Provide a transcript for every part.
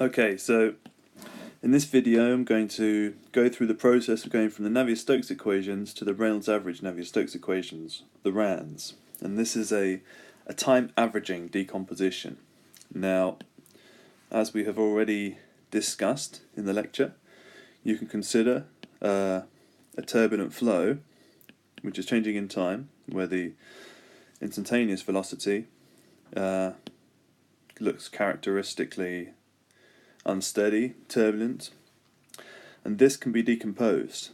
Okay, so in this video I'm going to go through the process of going from the Navier-Stokes equations to the Reynolds average Navier-Stokes equations, the RANS. And this is a time averaging decomposition. Now, as we have already discussed in the lecture, you can consider a turbulent flow, which is changing in time, where the instantaneous velocity looks characteristically unsteady, turbulent, and this can be decomposed.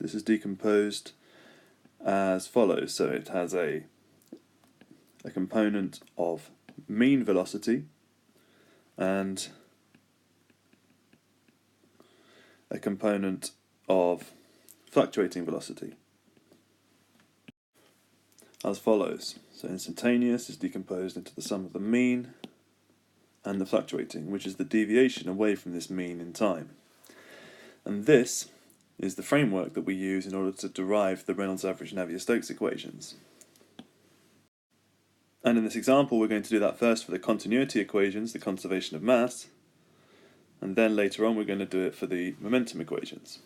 This is decomposed as follows. So it has a component of mean velocity and a component of fluctuating velocity as follows. So instantaneous is decomposed into the sum of the mean and the fluctuating, which is the deviation away from this mean in time. And this is the framework that we use in order to derive the Reynolds average Navier-Stokes equations. And in this example we're going to do that first for the continuity equations, the conservation of mass, and then later on we're going to do it for the momentum equations.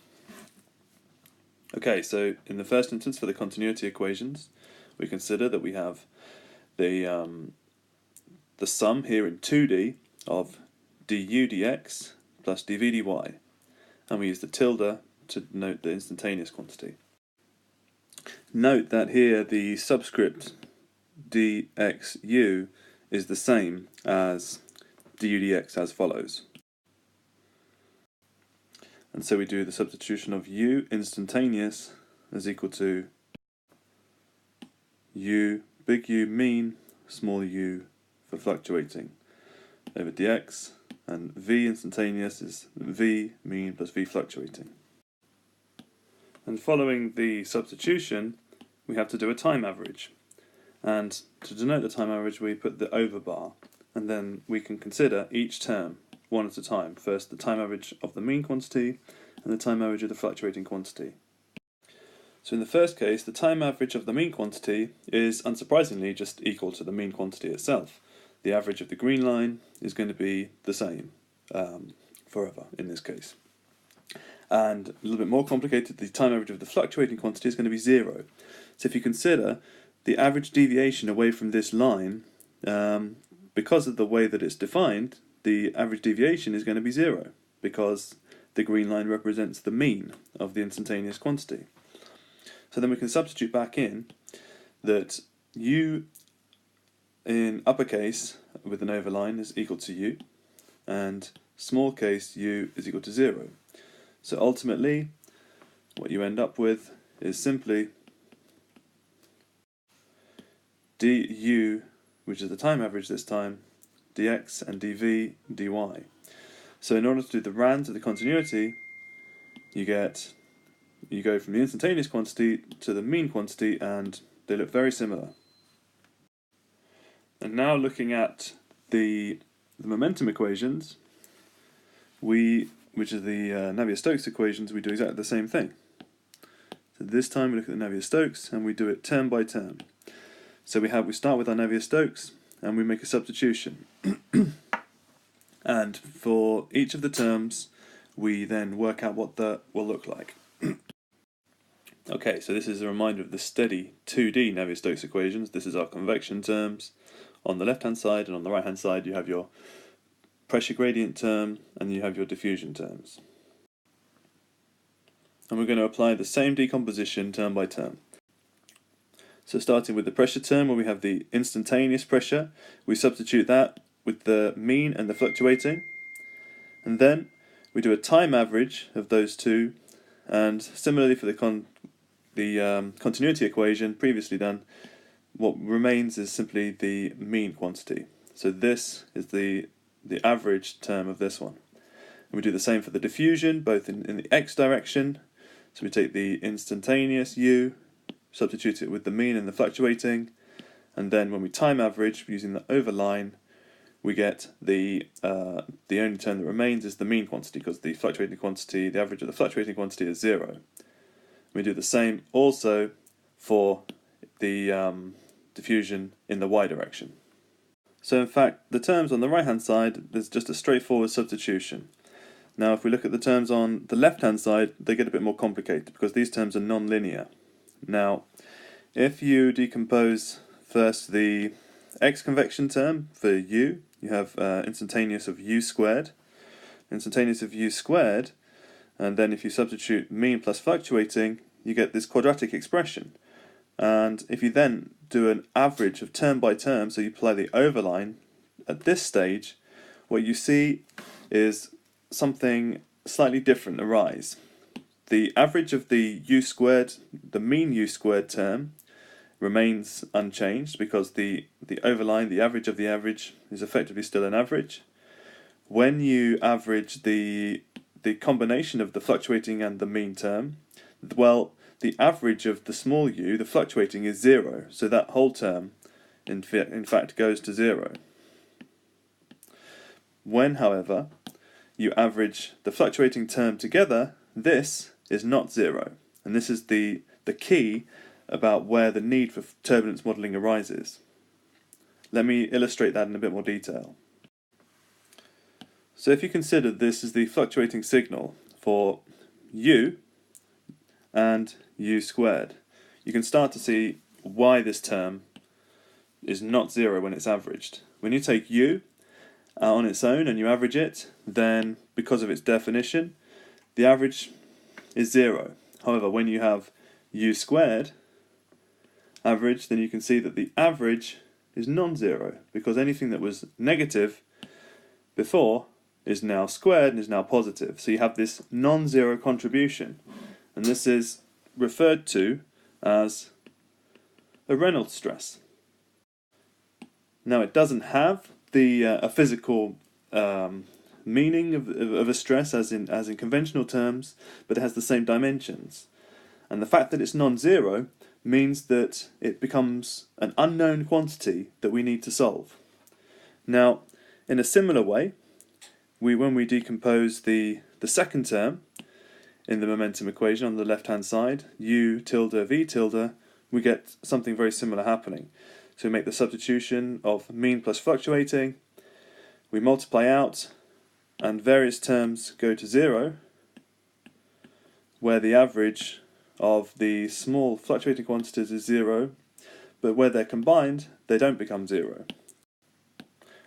Okay, so in the first instance for the continuity equations, we consider that we have the sum here in 2D of du dx plus dv dy, and we use the tilde to denote the instantaneous quantity. Note that here the subscript dxu is the same as du dx as follows. And so we do the substitution of u instantaneous is equal to u, big U mean, small u for fluctuating, over dx, and v instantaneous is v mean plus v fluctuating. And following the substitution, we have to do a time average. And to denote the time average, we put the over bar, and then we can consider each term one at a time. First, the time average of the mean quantity, and the time average of the fluctuating quantity. So in the first case, the time average of the mean quantity is unsurprisingly just equal to the mean quantity itself. The average of the green line is going to be the same forever in this case. And a little bit more complicated, the time average of the fluctuating quantity is going to be 0. So if you consider the average deviation away from this line, because of the way that it's defined, the average deviation is going to be 0, because the green line represents the mean of the instantaneous quantity. So then we can substitute back in that u in uppercase with an overline is equal to u, and small case u is equal to 0. So ultimately, what you end up with is simply du, which is the time average this time, dx and dv dy. So in order to do the RANS of the continuity, you go from the instantaneous quantity to the mean quantity, and they look very similar. And now looking at the momentum equations, which are the Navier-Stokes equations, we do exactly the same thing. So this time we look at the Navier-Stokes and we do it term by term. So we start with our Navier-Stokes and we make a substitution. And for each of the terms, we then work out what that will look like. Okay, so this is a reminder of the steady 2D Navier-Stokes equations. This is our convection terms. On the left-hand side and on the right-hand side you have your pressure gradient term and you have your diffusion terms. And we're going to apply the same decomposition term by term. So starting with the pressure term, where we have the instantaneous pressure, we substitute that with the mean and the fluctuating, and then we do a time average of those two, and similarly for the continuity equation previously done, what remains is simply the mean quantity. So this is the average term of this one. And we do the same for the diffusion, both in the x direction. So we take the instantaneous u, substitute it with the mean and the fluctuating, and then when we time average using the overline, we get the only term that remains is the mean quantity, because the fluctuating quantity, the average of the fluctuating quantity is 0. We do the same also for the diffusion in the y direction. So in fact, the terms on the right hand side, there's just a straightforward substitution. Now if we look at the terms on the left hand side, they get a bit more complicated because these terms are non-linear. Now if you decompose first the x convection term for u, you have instantaneous of u squared, and then if you substitute mean plus fluctuating, you get this quadratic expression. And if you then do an average of term by term, so you apply the overline, at this stage, what you see is something slightly different arise. The average of the u squared, the mean u squared term, remains unchanged because the overline, the average of the average, is effectively still an average. When you average the combination of the fluctuating and the mean term, well, the average of the small u, the fluctuating, is 0, so that whole term in fact goes to 0. When, however, you average the fluctuating term together, this is not 0, and this is the key about where the need for turbulence modelling arises. Let me illustrate that in a bit more detail. So if you consider this as the fluctuating signal for u and u squared, you can start to see why this term is not 0 when it's averaged. When you take u on its own and you average it, then because of its definition, the average is 0. However, when you have u squared average, then you can see that the average is non-zero, because anything that was negative before is now squared and is now positive. So you have this non-zero contribution, and this is referred to as a Reynolds stress. Now it doesn't have the a physical meaning of a stress as in conventional terms, but it has the same dimensions. And the fact that it's non-zero means that it becomes an unknown quantity that we need to solve. Now, in a similar way, when we decompose the second term in the momentum equation on the left-hand side, u tilde v tilde, we get something very similar happening. So we make the substitution of mean plus fluctuating, we multiply out, and various terms go to 0, where the average of the small fluctuating quantities is 0, but where they're combined, they don't become 0.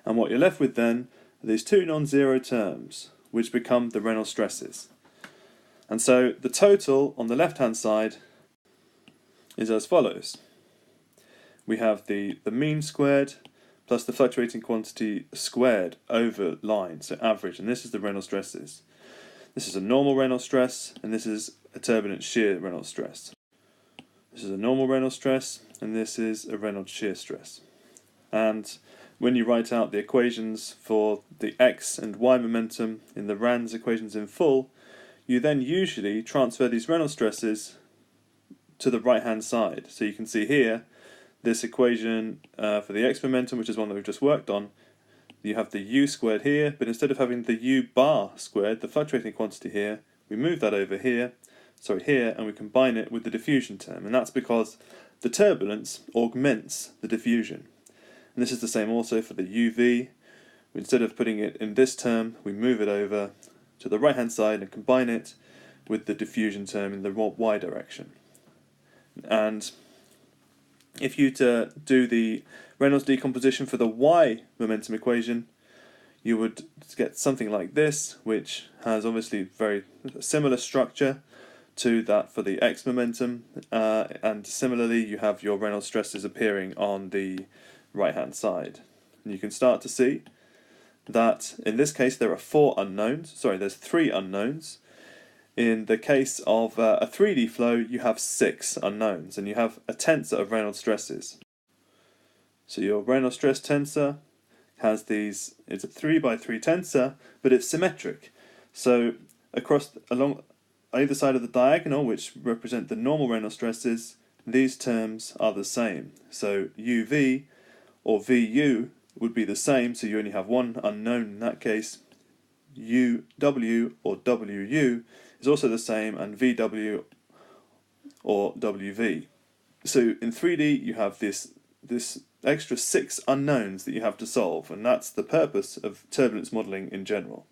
And what you're left with then are these two non-zero terms, which become the Reynolds stresses. And so the total on the left-hand side is as follows. We have the mean squared plus the fluctuating quantity squared over line, so average, and this is the Reynolds stresses. This is a normal Reynolds stress, and this is a turbulent shear Reynolds stress. This is a normal Reynolds stress, and this is a Reynolds shear stress. And when you write out the equations for the x and y momentum in the RANS equations in full, you then usually transfer these Reynolds stresses to the right-hand side. So you can see here, this equation for the x momentum, which is one that we've just worked on, you have the u squared here, but instead of having the u bar squared, the fluctuating quantity here, we move that over here, and we combine it with the diffusion term, and that's because the turbulence augments the diffusion. And this is the same also for the uv. Instead of putting it in this term, we move it over to the right hand side and combine it with the diffusion term in the y direction. And if you do the Reynolds decomposition for the y momentum equation, you would get something like this, which has obviously very similar structure to that for the x momentum, and similarly you have your Reynolds stresses appearing on the right hand side. And you can start to see that in this case there's three unknowns. In the case of a 3D flow, you have 6 unknowns, and you have a tensor of Reynolds stresses. So your Reynolds stress tensor has it's a 3 by 3 tensor, but it's symmetric. So along either side of the diagonal, which represent the normal Reynolds stresses, these terms are the same. So uv or vu would be the same, so you only have one unknown in that case. uw or wu is also the same, and vw or wv. So in 3D you have this extra 6 unknowns that you have to solve, and that's the purpose of turbulence modelling in general.